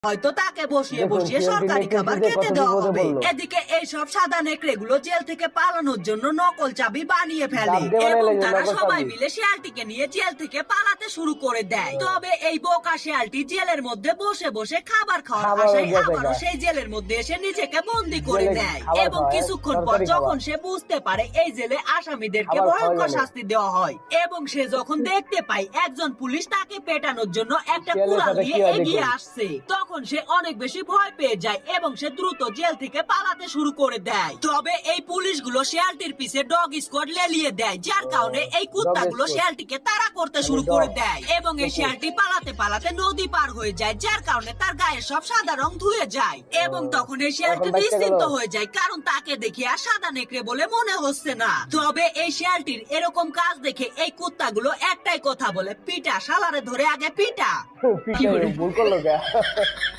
হয়তো তাকে বসিয়ে বসিয়ে সরকারি খাবার খেতে দেওয়া হবে। এদিকে এইসব সাদা নেকড়েগুলো জেল থেকে পালানোর জন্য নকল চাবি বানিয়ে ফেলে এবং তারা সবাই মিলে শিয়ালটিকে নিয়ে জেল থেকে পালাতে শুরু করে দেয়। তবে এই বোকা শিয়ালটি জেলের মধ্যে বসে বসে খাবার খাওয়ার আশায় আবারও সেই জেলের মধ্যে এসে নিজেকে বন্দি করে নেয় এবং কিছুক্ষণ পর যখন সে বুঝতে পারে এই জেলে আসামিদেরকে ভয়ঙ্কর শাস্তি দেওয়া হয় এবং সে যখন দেখতে পায় একজন পুলিশ তাকে পেটানোর জন্য একটা কুড়াল নিয়ে এগিয়ে আসছে, তখন সে অনেক বেশি ভয় পেয়ে যায় এবং সে দ্রুত জেল থেকে পালাতে শুরু করে দেয়। তবে এই পুলিশগুলো শিয়ালটির পিছে ডগ স্কোয়াড লেলিয়ে দেয়, যার কারণে এই কুত্তাগুলো শিয়ালটিকে তাড়া করতে শুরু করে দেয় এবং এই শিয়ালটি পালাতে পালাতে নদী পার হয়ে যায়, যার কারণে তার গায়ের সব সাদা রং ধুয়ে যায় এবং তখন এই শিয়ালটি নিশ্চিন্ত হয়ে যায় কারণ তাকে দেখে আর সাদা নেকড়ে বলে মনে হচ্ছে না। তবে এই শিয়ালটির এরকম কাজ দেখে এই কুত্তাগুলো একটাই কথা বলে, পিটা শালারে ধরে আগে পিটা। ভুল করলো